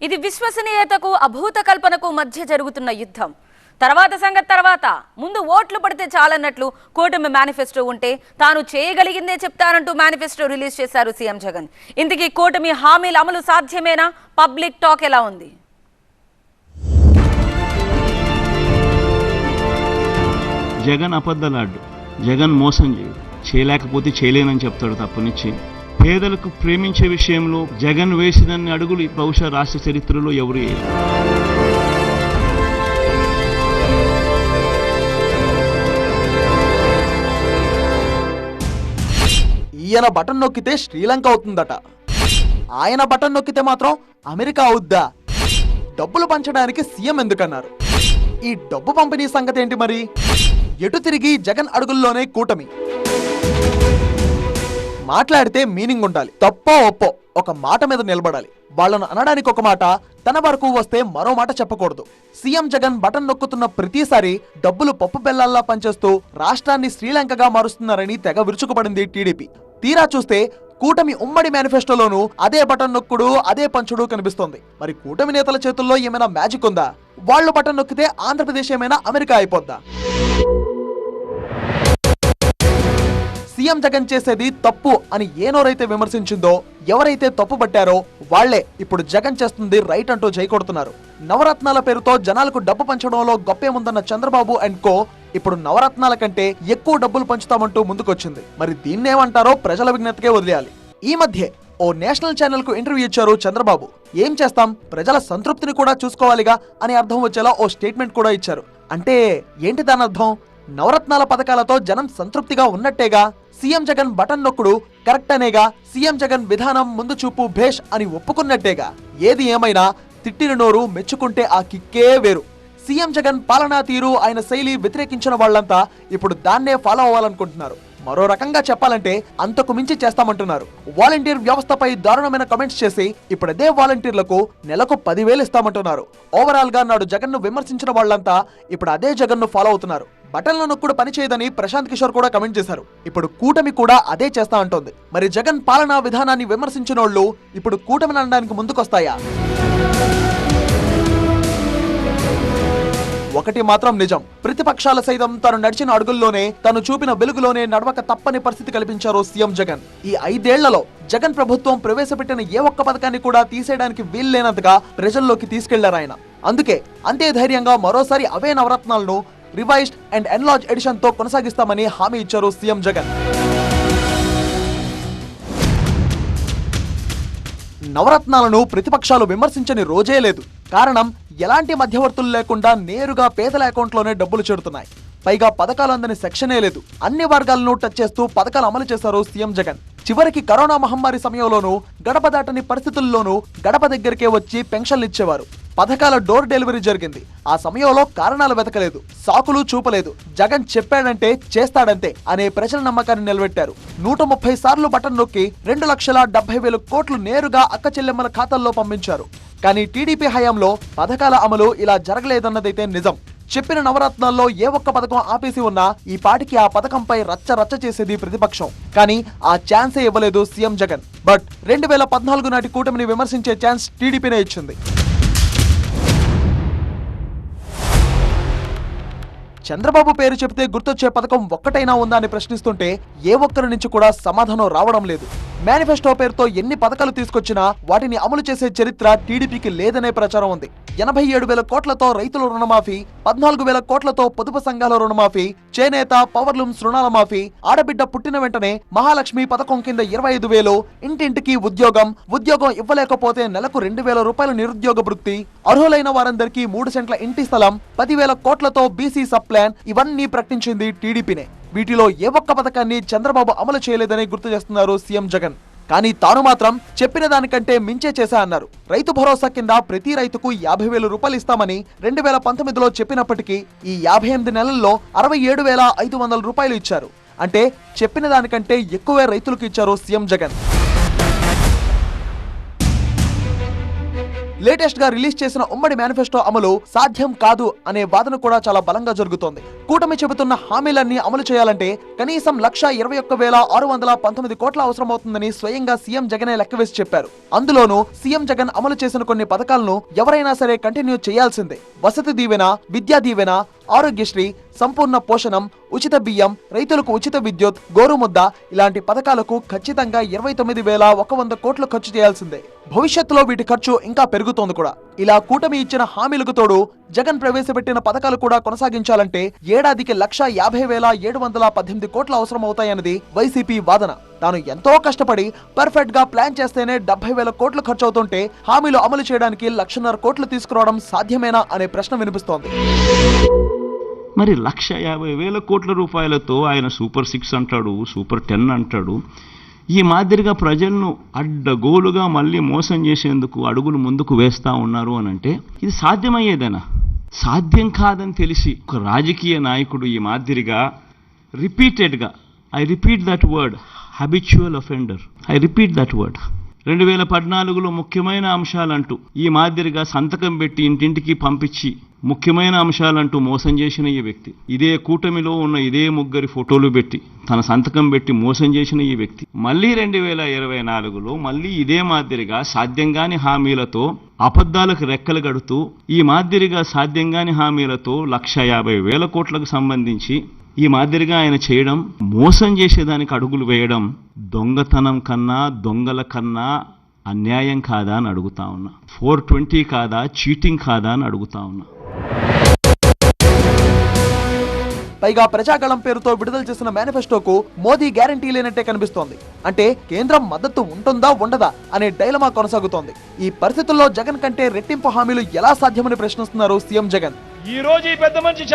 ఇది విశ్వసనీయతకు అభూత కల్పనకు మధ్య జరుగుతున్న యుద్ధం. తర్వాత సంగతి తర్వాత, ముందు ఓట్లు పడితే చాలన్నట్లు కూటమి మేనిఫెస్టో ఉంటే తాను చేయగలిగిందే చెప్తానంటూ మేనిఫెస్టో రిలీజ్ చేశారు సీఎం జగన్. ఇంతకీ కూటమి హామీల అమలు సాధ్యమేనా? పబ్లిక్ టాక్ ఎలా ఉంది? జగన్ అబద్ధలాడు, జగన్ మోసం చేయలేకపోతే చేయలేనని చెప్తాడు తప్పనిచ్చి. పేదలకు ప్రేమించే విషయంలో జగన్ వేసినన్ని అడుగులు బహుశా రాష్ట్ర చరిత్రలో ఎవరు వేయరు. ఈయన బటన్ నొక్కితే శ్రీలంక అవుతుందట, ఆయన బటన్ నొక్కితే మాత్రం అమెరికా అవుద్దా? డబ్బులు పంచడానికి సీఎం ఎందుకన్నారు? ఈ డబ్బు పంపిణీ సంగతి ఏంటి మరి? ఎటు తిరిగి జగన్ అడుగుల్లోనే కూటమి. మాట్లాడితే మీనింగ్ ఉండాలి, తప్పో ఒప్పో ఒక మాట మీద నిలబడాలి. వాళ్ళను అనడానికి ఒక మాట, తన వరకు వస్తే మరో మాట చెప్పకూడదు. సీఎం జగన్ బటన్ నొక్కుతున్న ప్రతిసారి డబ్బులు పప్పు బెల్లాల్లా పనిచేస్తూ రాష్ట్రాన్ని శ్రీలంకగా మారుస్తున్నారని తెగ విరుచుకుపడింది టీడీపీ. తీరా చూస్తే కూటమి ఉమ్మడి మేనిఫెస్టోలోనూ అదే బటన్ నొక్కుడు, అదే పంచుడు కనిపిస్తోంది. మరి కూటమి నేతల చేతుల్లో ఏమైనా మ్యాజిక్ ఉందా? వాళ్ళు బటన్ నొక్కితే ఆంధ్రప్రదేశ్ ఏమైనా అమెరికా అయిపోద్దా? సీఎం జగన్ చేసేది తప్పు అని ఏనోరైతే విమర్శించిందో, ఎవరైతే తప్పు పట్టారో వాళ్లే ఇప్పుడు జగన్ చేస్తుంది రైట్ అంటూ జై కొడుతున్నారు. నవరత్నాల పేరుతో జనాలకు డబ్బు పంచడంలో గొప్పేముందన్న చంద్రబాబు అండ్ కో ఇప్పుడు నవరత్నాల కంటే ఎక్కువ డబ్బులు పంచుతామంటూ ముందుకొచ్చింది. మరి దీన్నేమంటారో ప్రజల విజ్ఞతకే వదిలేయాలి. ఈ మధ్య ఓ నేషనల్ ఛానల్ కు ఇంటర్వ్యూ ఇచ్చారు చంద్రబాబు. ఏం చేస్తాం, ప్రజల సంతృప్తిని కూడా చూసుకోవాలిగా అని అర్థం వచ్చేలా ఓ స్టేట్మెంట్ కూడా ఇచ్చారు. అంటే ఏంటి దాని అర్థం? నవరత్నాల పథకాలతో జనం సంతృప్తిగా ఉన్నట్టేగా. సీఎం జగన్ బటన్ నొక్కుడు కరెక్ట్ అనేగా. సీఎం జగన్ విధానం ముందు చూపు భేష్ అని ఒప్పుకున్నట్టేగా. ఏది ఏమైనా తిట్టిన నోరు మెచ్చుకుంటే ఆ కిక్కే వేరు. సీఎం జగన్ పాలనా తీరు, ఆయన శైలి వ్యతిరేకించిన వాళ్లంతా ఇప్పుడు దాన్నే ఫాలో అవ్వాలనుకుంటున్నారు. మరో రకంగా చెప్పాలంటే అంతకు మించి చేస్తామంటున్నారు. వాలంటీర్ వ్యవస్థపై దారుణమైన కమెంట్స్ చేసి ఇప్పుడు అదే వాలంటీర్లకు నెలకు 10,000 ఇస్తామంటున్నారు. ఓవరాల్ గా నాడు జగన్ ను విమర్శించిన వాళ్లంతా ఇప్పుడు అదే జగన్ ను ఫాలో అవుతున్నారు. బటన్ల నొక్కుడు పనిచేయదని ప్రశాంత్ కిషోర్ కూడా కమెంట్ చేశారు. ఇప్పుడు కూటమి కూడా అదే చేస్తా అంటోంది. మరి జగన్ పాలనా విధానాన్ని విమర్శించినోళ్లు ఇప్పుడు కూటమిని అనడానికి ముందుకొస్తాయా? ఒకటి మాత్రం నిజం, ప్రతిపక్షాల సైతం తను నడిచిన అడుగుల్లోనే, తను చూపిన వెలుగులోనే నడవక తప్పని పరిస్థితి కల్పించారు సీఎం జగన్. ఈ 5 ఏళ్లలో జగన్ ప్రభుత్వం ప్రవేశపెట్టిన ఏ ఒక్క పథకాన్ని కూడా తీసేయడానికి వీల్లేనంతగా ప్రజల్లోకి తీసుకెళ్లారు ఆయన. అందుకే అంతే ధైర్యంగా మరోసారి అవే నవరత్నాలను రివైజ్డ్ అండ్ ఎన్లార్జ్ ఎడిషన్ తో కొనసాగిస్తామని హామీ ఇచ్చారు సీఎం జగన్. నవరత్నాలను ప్రతిపక్షాలు విమర్శించని రోజే లేదు. కారణం, ఎలాంటి మధ్యవర్తులు లేకుండా నేరుగా పేదల అకౌంట్లోనే డబ్బులు చేరుతున్నాయి. పైగా పథకాలు అందని సెక్షనే లేదు. అన్ని వర్గాలను టచ్ చేస్తూ పథకాలు అమలు చేశారు సీఎం జగన్. చివరికి కరోనా మహమ్మారి సమయంలోనూ, గడప దాటని పరిస్థితుల్లోనూ గడప దగ్గరికే వచ్చి పెన్షన్లు ఇచ్చేవారు. పథకాల డోర్ డెలివరీ జరిగింది. ఆ సమయంలో కారణాలు వెతకలేదు, సాకులు చూపలేదు. జగన్ చెప్పాడంటే చేస్తాడంతే అనే ప్రజల నమ్మకాన్ని నిలబెట్టారు. 130 సార్లు బటన్ నొక్కి 2,70,000 కోట్లు నేరుగా అక్క చెల్లెమ్మల ఖాతాల్లో పంపించారు. కానీ టీడీపీ హయాంలో పథకాల అమలు ఇలా జరగలేదన్నదైతే నిజం. చెప్పిన నవరత్నాల్లో ఏ ఒక్క పథకం ఆపేసి ఉన్నా ఈ పాటికి ఆ పథకంపై రచ్చ రచ్చ చేసేది ప్రతిపక్షం. కానీ ఆ ఛాన్సే ఇవ్వలేదు సీఎం జగన్. బట్ 2014 నాటి కూటమిని విమర్శించే ఛాన్స్ టీడీపీనే ఇచ్చింది. చంద్రబాబు పేరు చెబితే గుర్తొచ్చే పథకం ఒక్కటైనా ఉందా అని ప్రశ్నిస్తుంటే ఏ ఒక్కరి నుంచి కూడా సమాధానం రావడం లేదు. మేనిఫెస్టో పేరుతో ఎన్ని పథకాలు తీసుకొచ్చినా వాటిని అమలు చేసే చరిత్ర టీడీపీకి లేదనే ప్రచారం ఉంది. 87,000 కోట్లతో రైతుల రుణమాఫీ, 14,000 కోట్లతో పొదుపు సంఘాల రుణమాఫీ, చేనేత పవర్లూమ్స్ రుణాల మాఫీ, ఆడబిడ్డ పుట్టిన వెంటనే మహాలక్ష్మి పథకం కింద 25,000, ఇంటింటికి ఉద్యోగం ఇవ్వలేకపోతే నెలకు 2,000 రూపాయల నిరుద్యోగ వృత్తి, అర్హులైన వారందరికీ 3 సెంట్ల ఇంటి స్థలం, 10,000 కోట్లతో బీసీ సబ్ ప్లాన్ ఇవన్నీ ప్రకటించింది టీడీపీనే. వీటిలో ఏ ఒక్క పథకాన్ని చంద్రబాబు అమలు చేయలేదని గుర్తు చేస్తున్నారు సీఎం జగన్. కానీ తాను మాత్రం చెప్పిన దానికంటే మించే చేశా అన్నారు. రైతు భరోసా కింద ప్రతి రైతుకు 50,000 రూపాయలు ఇస్తామని 2019లో చెప్పినప్పటికీ ఈ 58 నెలల్లో 67,500 రూపాయలు ఇచ్చారు. అంటే చెప్పిన దానికంటే ఎక్కువే రైతులకు ఇచ్చారు సీఎం జగన్. లేటెస్ట్ గా రిలీజ్ చేసిన ఉమ్మడి మేనిఫెస్టో అమలు సాధ్యం కాదు అనే వాదన కూడా చాలా బలంగా జరుగుతోంది. కూటమి చెబుతున్న హామీలన్నీ అమలు చేయాలంటే కనీసం 1,21,619 కోట్ల అవసరమవుతుందని స్వయంగా సీఎం జగనే లెక్కవేసి చెప్పారు. అందులోనూ సీఎం జగన్ అమలు చేసిన కొన్ని పథకాలను ఎవరైనా సరే కంటిన్యూ చేయాల్సిందే. వసతి దీవెన, విద్యా దీవెన, ఆరోగ్యశ్రీ, సంపూర్ణ పోషణం, ఉచిత బియ్యం, రైతులకు ఉచిత విద్యుత్, గోరుముద్ద ఇలాంటి పథకాలకు ఖచ్చితంగా 29,100 కోట్లు ఖర్చు చేయాల్సిందే. భవిష్యత్తులో వీటి ఖర్చు ఇంకా పెరుగుతోంది కూడా. ఇలా కూటమి ఇచ్చిన హామీలకు తోడు జగన్ ప్రవేశపెట్టిన పథకాలు కూడా కొనసాగించాలంటే ఏడాదికి 1,50,718 కోట్ల అవసరం అవుతాయన్నది వైసీపీ వాదన. తాను ఎంతో కష్టపడి పర్ఫెక్ట్ గా ప్లాన్ చేస్తేనే 70,000 కోట్లు ఖర్చు అవుతుంటే హామీలు అమలు చేయడానికి 1,50,000 కోట్లు తీసుకురావడం సాధ్యమేనా అనే ప్రశ్న వినిపిస్తోంది. మరి 1,50,000 కోట్ల రూపాయలతో ఆయన సూపర్ 6 అంటాడు, సూపర్ 10 అంటాడు. ఈ మాదిరిగా ప్రజలను అడ్డగోలుగా మళ్ళీ మోసం చేసేందుకు అడుగులు ముందుకు వేస్తా ఉన్నారు అని అంటే ఇది సాధ్యమయ్యేదేనా? సాధ్యం కాదని తెలిసి ఒక రాజకీయ నాయకుడు ఈ మాదిరిగా రిపీటెడ్గా, I repeat that word, habitual offender, I repeat that word, 2014లో ముఖ్యమైన అంశాలంటూ ఈ మాదిరిగా సంతకం పెట్టి ఇంటింటికి పంపించి ముఖ్యమైన అంశాలంటూ మోసం చేసిన ఈ వ్యక్తి, ఇదే కూటమిలో ఉన్న ఇదే ముగ్గురి ఫోటోలు పెట్టి తన సంతకం పెట్టి మోసం చేసిన ఈ వ్యక్తి మళ్ళీ 2024లో మళ్ళీ ఇదే మాదిరిగా సాధ్యంగాని హామీలతో అబద్ధాలకు రెక్కలు గడుతూ ఈ మాదిరిగా సాధ్యంగాని హామీలతో 1,50,000 కోట్లకు సంబంధించి ఈ మాదిరిగా ఆయన చేయడం, మోసం చేసేదానికి అడుగులు వేయడం దొంగతనం కన్నా, దొంగల కన్నా అన్యాయం కాదా అని అడుగుతా ఉన్నా. 420 కాదా, చీటింగ్ కాదా అని అడుగుతా ఉన్నా. పైగా ప్రజాగళం పేరుతో విడుదల చేసిన మేనిఫెస్టోకు మోదీ గ్యారంటీ లేనట్టే కనిపిస్తోంది. అంటే కేంద్రం మద్దతు ఉంటుందా ఉండదా అనే డైలమా కొనసాగుతోంది. ఈ పరిస్థితుల్లో జగన్ కంటే రెట్టింపు హామీలు ఎలా సాధ్యమని ప్రశ్నిస్తున్నారు సీఎం జగన్. ఈ రోజు ఈ పెద్ద మనిషి